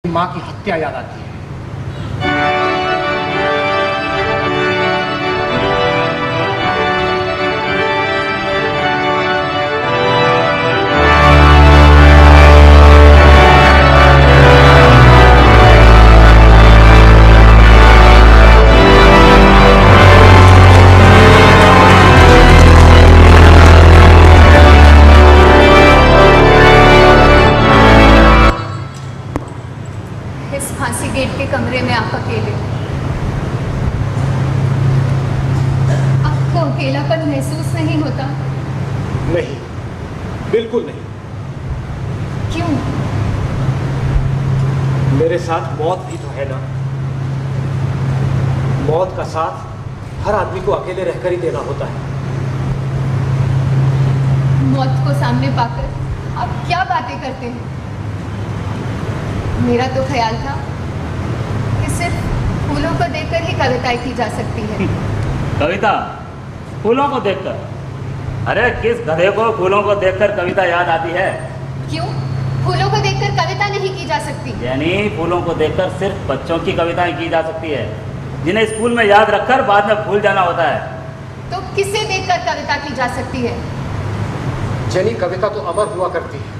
माँ की हत्या याद आती है। इस फांसी गेट के कमरे में आप अकेले, आपको अकेलापन महसूस नहीं होता? नहीं, बिल्कुल नहीं। क्यों? मेरे साथ मौत भी तो है ना। मौत का साथ हर आदमी को अकेले रहकर ही देना होता है। मौत को सामने पाकर आप क्या बातें करते हैं? मेरा तो ख्याल था कि सिर्फ फूलों को देखकर ही कविताएं की जा सकती है। कविता फूलों को देखकर? अरे किस गधे को फूलों को देखकर कविता याद आती है? क्यों? फूलों को देखकर कविता नहीं की जा सकती? यानी फूलों को देखकर सिर्फ बच्चों की कविताएं की जा सकती है, जिन्हें स्कूल में याद रखकर बाद में भूल जाना होता है। तो किसे देखकर कविता की जा सकती है? जनी, कविता तो अमर हुआ करती है।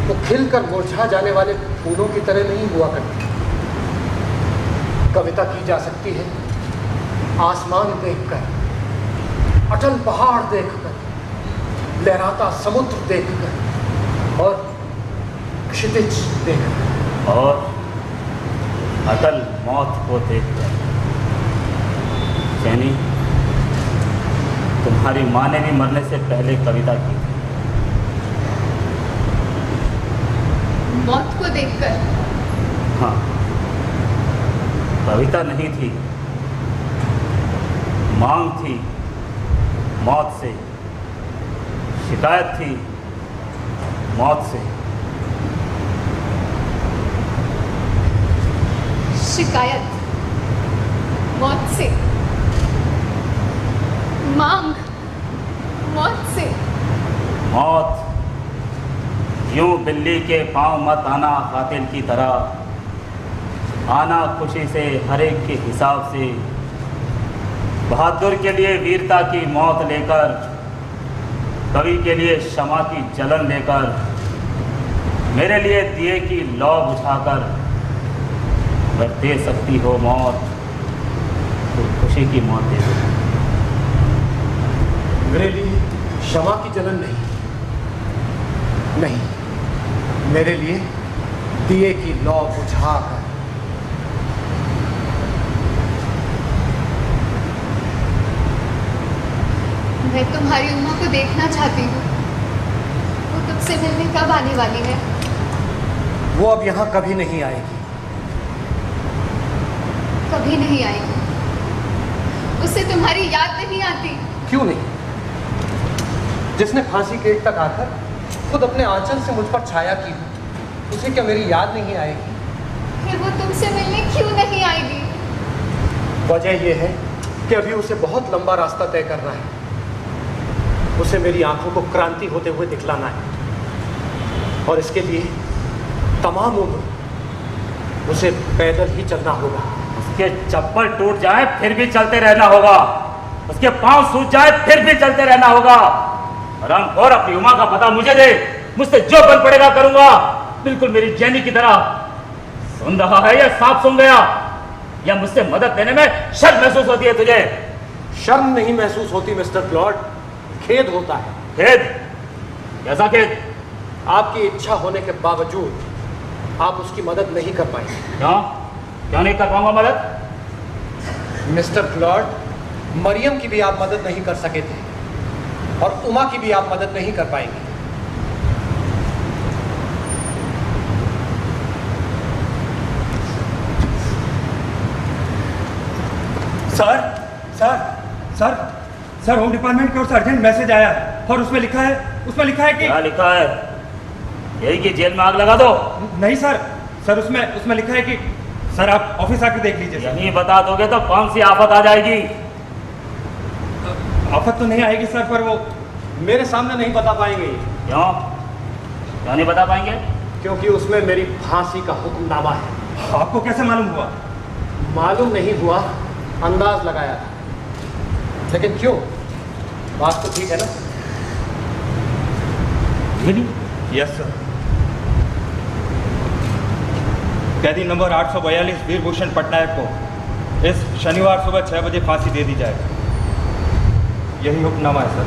वो खिलकर मुरझा जाने वाले फूलों की तरह नहीं हुआ करती। कविता की जा सकती है आसमान देखकर, अटल पहाड़ देखकर, लहराता समुद्र देखकर और क्षितिज देखकर, और अटल मौत को देखकर। जैनी, तुम्हारी माँ ने भी मरने से पहले कविता की थी। मौत को देखकर? हाँ, कविता नहीं थी, मांग थी मौत से, शिकायत थी मौत से। शिकायत मौत से, मांग मौत से। मौत, यूं बिल्ली के पांव मत आना कातिल की तरह, आना खुशी से हर एक के हिसाब से। बहादुर के लिए वीरता की मौत लेकर, कवि के लिए क्षमा की जलन लेकर, मेरे लिए दिए की लौ बुझाकर, अगर दे सकती हो मौत तो खुशी की मौत दे दो। मेरे लिए क्षमा की जलन नहीं, मेरे लिए दिए की लौ बुझाकर। मैं तुम्हारी उम्मा को देखना चाहती हूँ। वो तुमसे मिलने कब आने वाली है? वो अब यहाँ कभी नहीं आएगी। कभी नहीं आएगी? उसे तुम्हारी याद नहीं आती? क्यों नहीं? जिसने फांसी गेट तक आकर खुद अपने आंचल से मुझ पर छाया की, उसे क्या मेरी याद नहीं आएगी? फिर वो तुमसे मिलने क्यों नहीं आएगी? वजह यह है कि अभी उसे बहुत लंबा रास्ता तय करना है। उसे मेरी आंखों को क्रांति होते हुए दिखलाना है, और इसके लिए तमाम उम्र उसे पैदल ही चलना होगा। उसके चप्पल टूट जाए फिर भी चलते रहना होगा, उसके पांव सूज जाए फिर भी चलते रहना होगा। और अपनी उमा का पता मुझे दे, मुझसे जो बन पड़ेगा करूंगा, बिल्कुल मेरी जैनी की तरह। सुन रहा है या साफ सुन गया? या मुझसे मदद लेने में शर्म महसूस होती है तुझे? शर्म नहीं महसूस होती मिस्टर क्लॉड, खेद होता है। खेद? कैसा खेद? आपकी इच्छा होने के बावजूद आप उसकी मदद नहीं कर पाएंगे। क्यों नहीं कर पाऊंगा मदद? मिस्टर क्लॉड, मरियम की भी आप मदद नहीं कर सके थे, और उमा की भी आप मदद नहीं कर पाएंगे। Sir sir sir sir home department की ओर से अर्जेंट मैसेज आया है, और उसमें लिखा है कि क्या लिखा है? यही कि जेल में आग लगा दो? नहीं सर, उसमें लिखा है कि सर आप ऑफिस आके देख लीजिए। सर नहीं बता दोगे तो कौन सी आफत आ जाएगी? आफत तो नहीं आएगी सर, पर वो मेरे सामने नहीं बता पाएंगे। क्यों नहीं बता पाएंगे? क्योंकि उसमें मेरी फांसी का हुक्मनामा है। आपको कैसे मालूम हुआ? मालूम नहीं हुआ, अंदाज लगाया था। लेकिन क्यों, बात तो ठीक है ना? Yes sir. कैदी नंबर 842 वीरभूषण पटनायक को इस शनिवार सुबह 6 बजे फांसी दे दी जाए। यही हुक्मनामा है सर।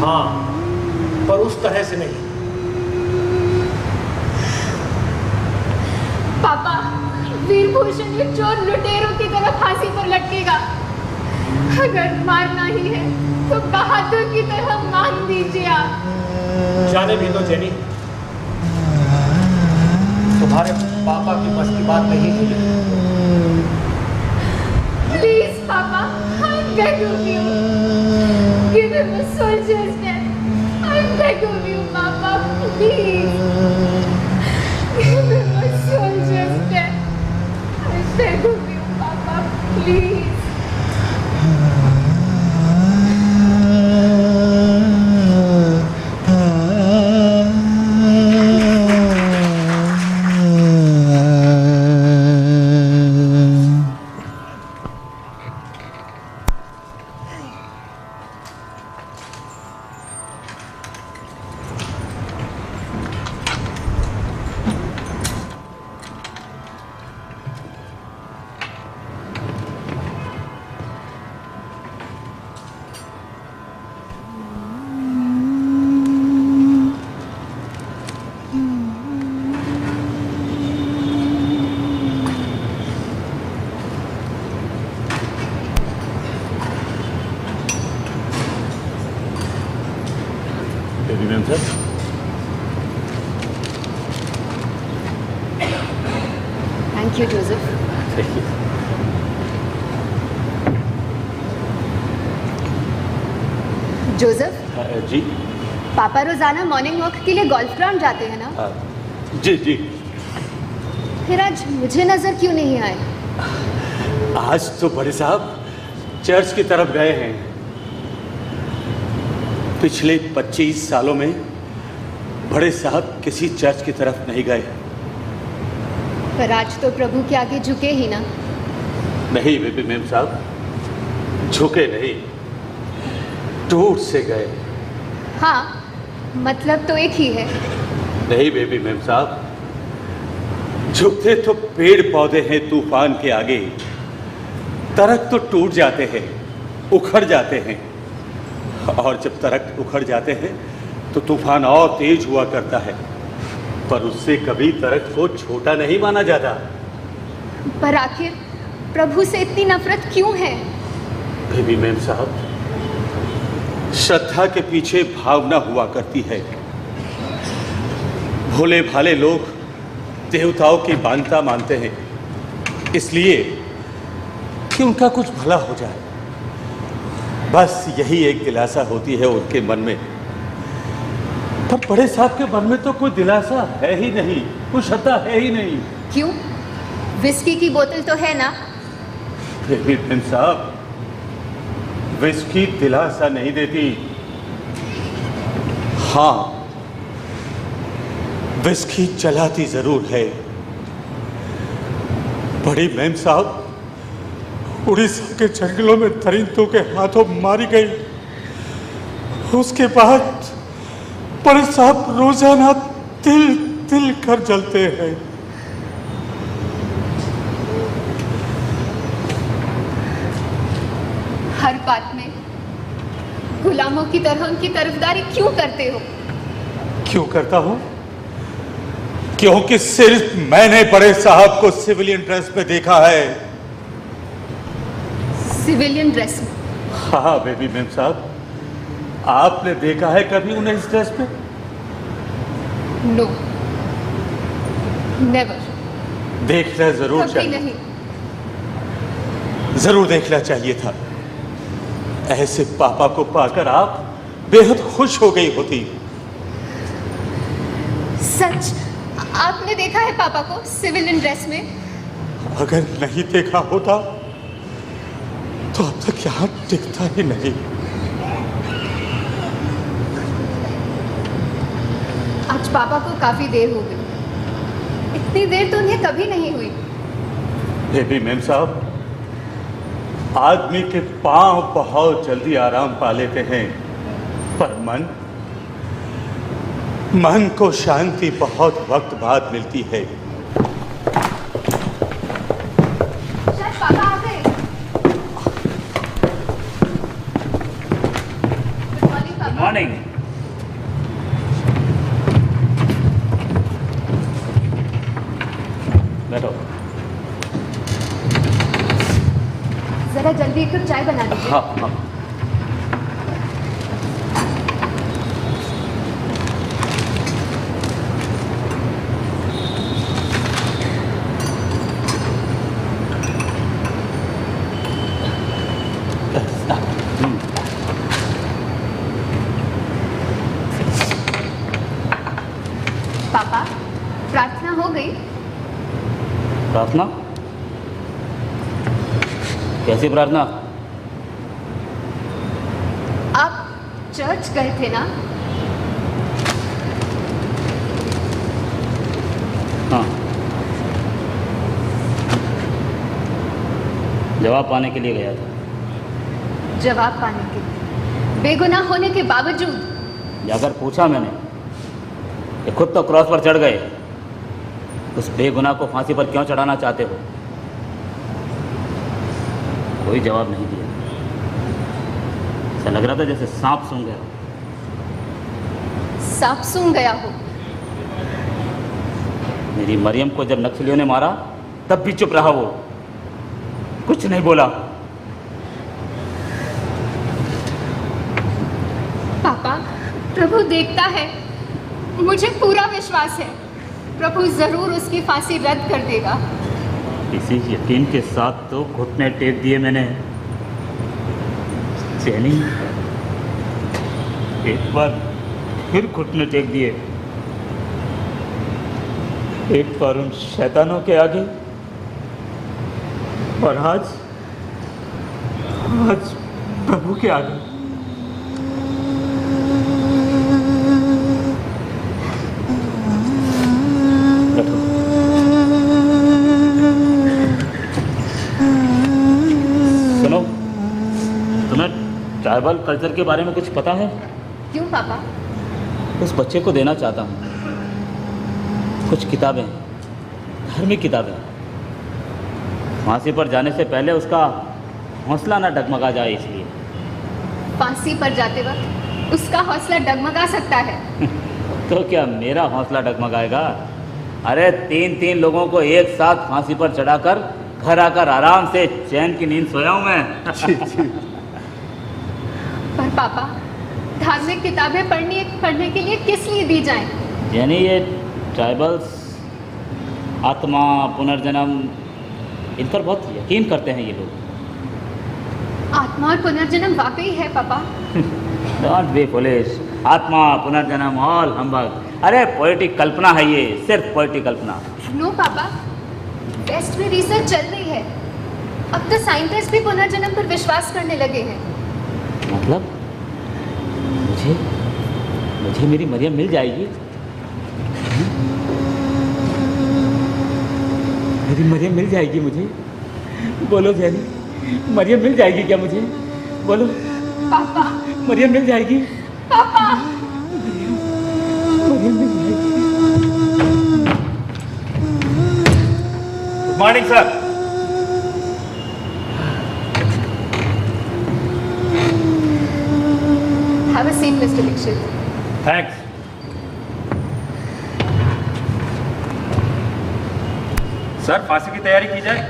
हाँ, पर उस तरह से नहीं। पापा, वीरभूषण ये चोर लुटेरों की तरह फांसी पर लटकेगा। अगर मारना ही है तो बहादुर की तरह मार दीजिए आप। जाने भी दो जेनी, तुम्हारे पापा की बस की बात नहीं थी। प्लीज पापा, I beg of you, give him a soldier's death. I beg of you, Papa, please. Give him a soldier's death. I beg of you, Papa, please. Thank you, Joseph. Thank you. Joseph, ji पापा रोजाना morning walk के लिए golf ground जाते हैं ना? जी जी। फिर आज मुझे नजर क्यों नहीं आए? आज तो बड़े साहब चर्च की तरफ गए हैं। पिछले 25 सालों में बड़े साहब किसी चर्च की तरफ नहीं गए। पर आज तो प्रभु के आगे झुके ही ना? नहीं बेबी मेम साहब, झुके नहीं, दूर से गए। हाँ, मतलब तो एक ही है। नहीं बेबी मेम साहब, झुकते तो पेड़ पौधे हैं तूफान के आगे, दरख्त तो टूट जाते हैं, उखड़ जाते हैं, और जब दरख्त उखड़ जाते हैं तो तूफान और तेज हुआ करता है, पर उससे कभी दरख्त को छोटा नहीं माना जाता। पर आखिर प्रभु से इतनी नफरत क्यों है? बेबी मैम साहब, श्रद्धा के पीछे भावना हुआ करती है। भोले भाले लोग देवताओं की मान्यता मानते हैं, इसलिए कि उनका कुछ भला हो जाए, बस यही एक दिलासा होती है उनके मन में। पर बड़े साहब के मन में तो कोई दिलासा है ही नहीं, कोई श्रद्धा है ही नहीं। क्यों? विस्की की बोतल तो है ना? बेबी मैम साहब, विस्की दिलासा नहीं देती। हाँ, विस्की चलाती जरूर है। बड़ी मैम साहब उड़ीसा के जंगलों में दरिंदों के हाथों मारी गई। उसके बाद बड़े साहब रोजाना तिल तिल कर जलते हैं। हर बात में गुलामों की तरह उनकी तरफदारी क्यों करते हो? क्यों करता हूं? क्योंकि सिर्फ मैंने बड़े साहब को सिविलियन ड्रेस में देखा है। सिविलियन ड्रेस में? हाँ बेबी मैम साहब, आपने देखा है कभी उन्हें इस ड्रेस पे? No, never. देखना जरूर कभी चाहिए, नहीं। जरूर देखना चाहिए था। ऐसे पापा को पाकर आप बेहद खुश हो गई होती। सच? आपने देखा है पापा को सिविलियन ड्रेस में? अगर नहीं देखा होता तो अब तक यहाँ टिकता ही नहीं। आज पापा को काफी देर हो गई। इतनी देर तो उन्हें कभी नहीं हुई। बेबी मैम साहब, आदमी के पांव बहुत जल्दी आराम पा लेते हैं, पर मन को शांति बहुत वक्त बाद मिलती है। शायद पापा आ गए। गुड मॉर्निंग पापा। मॉर्निंग। बैठो। जरा जल्दी एक कप चाय बना दीजिए। हाँ हाँ। पापा, प्रार्थना हो गई? प्रार्थना? कैसी प्रार्थना? आप चर्च गए थे ना? हाँ, जवाब पाने के लिए गया था। जवाब पाने के लिए? बेगुनाह होने के बावजूद? जाकर पूछा मैंने कि खुद तो क्रॉस पर चढ़ गए, उस बेगुनाह को फांसी पर क्यों चढ़ाना चाहते हो? कोई जवाब नहीं दिया। ऐसा लग रहा था जैसे सांप सूंघ गया। सांप सूंघ गया हो? मेरी मरियम को जब नक्सलियों ने मारा तब भी चुप रहा वो, कुछ नहीं बोला। पापा, प्रभु देखता है। मुझे पूरा विश्वास है प्रभु जरूर उसकी फांसी रद्द कर देगा। इसी यकीन के साथ तो घुटने टेक दिए मैंने। चैनी, एक बार फिर घुटने टेक दिए, एक बार उन शैतानों के आगे, और आज प्रभु के आगे। सुनो, तुम्हें ट्राइबल कल्चर के बारे में कुछ पता है? क्यों पापा? उस बच्चे को देना चाहता हूँ कुछ किताबें, धार्मिक किताबें। फांसी पर जाने से पहले उसका हौसला ना डगमगा जाए, इसलिए। फांसी पर जाते वक्त उसका हौसला डगमगा सकता है। तो क्या मेरा हौसला डगमगाएगा? अरे 3-3 लोगों को एक साथ फांसी पर चढ़ाकर घर आकर आराम से चैन की नींद सोया हूं मैं। पर पापा, धार्मिक किताबें पढ़ने के लिए किस लिए दी जाएं? यानी ये ट्राइबल्स आत्मा, पुनर्जन्म, इन पर बहुत यकीन करते हैं ये लोग। आत्मा और पुनर्जन्म वाकई है पापा? Don't be foolish. आत्मा, पुनर्जन्म, ऑल हम्बग। अरे पोएटिक कल्पना है ये, सिर्फ पोएटिक कल्पना। नो पापा, वेस्ट में रिसर्च चल रही है। अब तो साइंटिस्ट भी पुनर्जन्म पर विश्वास करने लगे हैं। मतलब मुझे मेरी मरियम मिल जाएगी? मेरी मरियम मिल जाएगी मुझे? बोलो जैनी, मरियम मिल जाएगी क्या मुझे? बोलो पापा, मरियम मिल जाएगी? पापा। मरियम मिल जाएगी? Good morning sir. Have a seat, Mr. Dixit. Thanks. Sir, फांसी की तैयारी की जाए।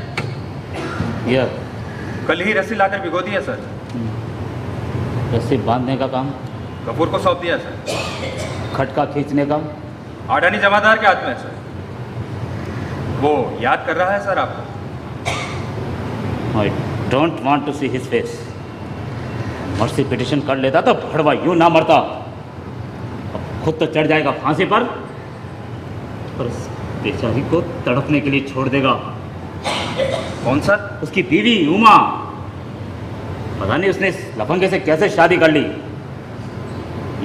या कल ही रस्सी लाकर भिगो दी है सर। रस्सी बांधने का काम, कपूर को सौंप दिया सर। खटका खींचने का, आडानी जमादार के हाथ में है सर। वो याद कर रहा है सर आपको। I don't want to see his face. Mercy petition कर लेता तो भड़वा यूं ना मरता। अब खुद तो चढ़ जाएगा फांसी पर उस बेचारी को तड़पने के लिए छोड़ देगा। कौन सर? उसकी बीवी उमा। पता नहीं उसने इस लफंगे से कैसे शादी कर ली।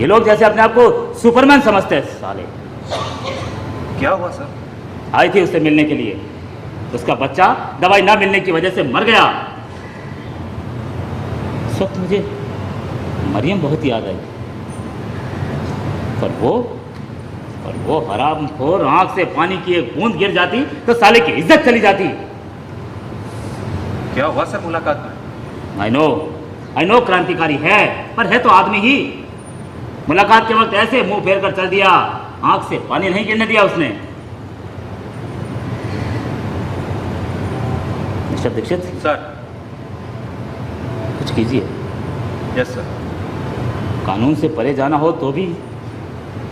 ये लोग जैसे अपने आप को सुपरमैन समझते हैं साले। क्या हुआ सर? आई थी उससे मिलने के लिए, उसका बच्चा दवाई ना मिलने की वजह से मर गया। उस वक्त मुझे मरियम बहुत याद आई, पर वो हरामखोर आंख से पानी की एक बूंद गिर जाती तो साले की इज्जत चली जाती। क्या हुआ सर मुलाकात में? आई नो क्रांतिकारी है, पर है तो आदमी ही। मुलाकात के वक्त ऐसे मुंह फेर कर चल दिया, आंख से पानी नहीं गिरने दिया उसने। Mister Dikshit sir. कुछ कीजिए। Yes sir. कानून से परे जाना हो तो भी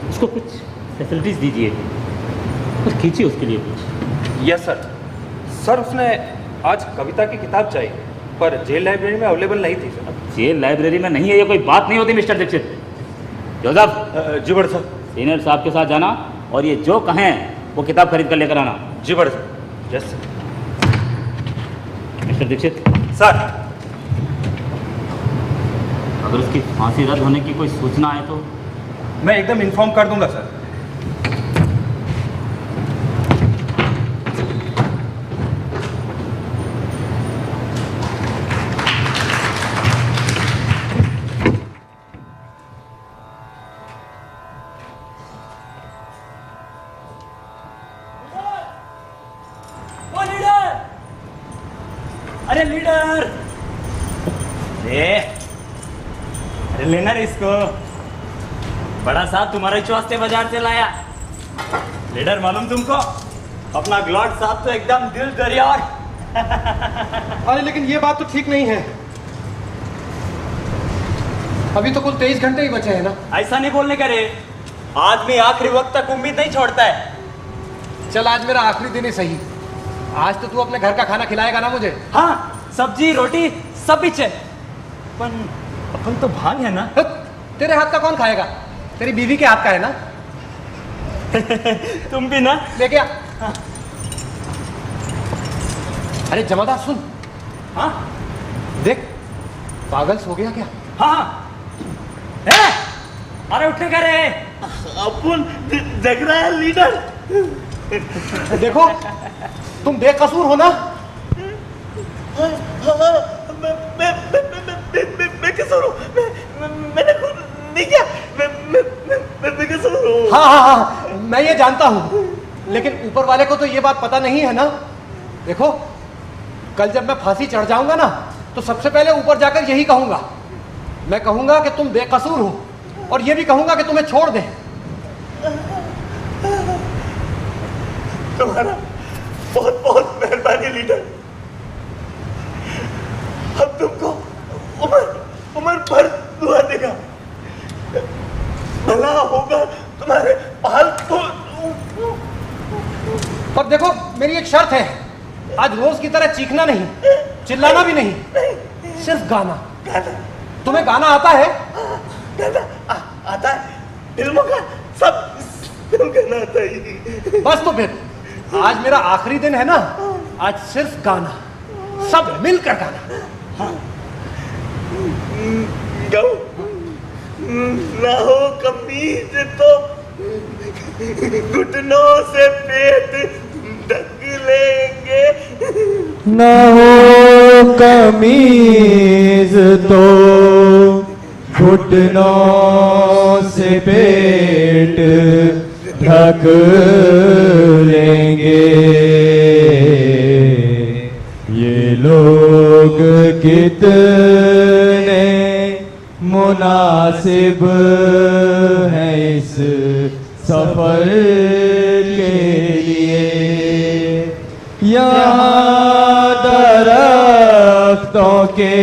उसको कुछ फैसिलिटीज दीजिए, कुछ कीजिए उसके लिए कुछ। Yes sir. सर उसने आज कविता की किताब चाहिए, पर जेल लाइब्रेरी में अवेलेबल नहीं थी सर। जेल लाइब्रेरी में नहीं है ये कोई बात नहीं होती मिस्टर दीक्षित। जोसेफ, जी बड़े साहब। सीनियर साहब के साथ जाना और ये जो कहें वो किताब खरीद कर लेकर आना। जी बड़े साहब। Yes sir. Mister Dikshit, sir. अगर उसकी फांसी रद्द होने की कोई सूचना है तो मैं एकदम इन्फॉर्म कर दूंगा सर। अरे लीडर, अरे लेना रे इसको। बड़ा साहब तुम्हारे वास्ते बाजार से लाया। लीडर मालूम तुमको, अपना ग्लॉट साहब तो एकदम दिल दरिया। अरे लेकिन ये बात तो ठीक नहीं है। अभी तो कुल 23 घंटे ही बचे हैं ना। ऐसा नहीं बोलने का रे, आदमी आखिरी वक्त तक उम्मीद नहीं छोड़ता है। चल आज मेरा आखिरी दिन ही सही। आज तो तू अपने घर का खाना खिलाएगा ना मुझे? हाँ, सब्जी रोटी सब बीच है, अपन तो भाग है ना। तेरे हाथ का कौन खाएगा? तेरी बीवी के हाथ का है ना। तुम भी ना लेके आ। हाँ। अरे जमादार सुन। हाँ देख, पागल सो गया क्या? हाँ। अरे उठने का रे, अपन जग रहा है लीडर। देखो तुम बेकसूर हो ना। बेकसूर हूँ, मैंने खुद नहीं किया। मैं बेकसूर हूँ। हाँ, मैं ये जानता हूँ, लेकिन ऊपर वाले को तो ये बात पता नहीं है ना। देखो, कल जब मैं फांसी चढ़ जाऊंगा ना, तो सबसे पहले ऊपर जाकर यही कहूंगा। मैं कहूंगा कि तुम बेकसूर हो, और ये भी कहूंगा कि तुम्हें छोड़ दें। तुम्हारा बहुत बहुत मेहरबानी लीडर। अब तुमको उम्र भर दुआ देगा। भला होगा तुम्हारे पाल को। पर देखो, मेरी एक शर्त है। आज रोज की तरह चीखना नहीं, चिल्लाना भी नहीं, सिर्फ गाना। तुम्हें गाना आता है? गाना आता है, फिल्मों का सब गाना आता है। बस तो फिर आज मेरा आखिरी दिन है ना, आज सिर्फ गाना, सब मिलकर गाना। हाँ। गाओ ना हो कमीज तो घुटनों से पेट ढक लेंगे। ना हो कमीज तो घुटनों से पेट ढक लेंगे। ये लोग कितने मुनासिब हैं इस सफर के लिए। यहाँ दरख्तों के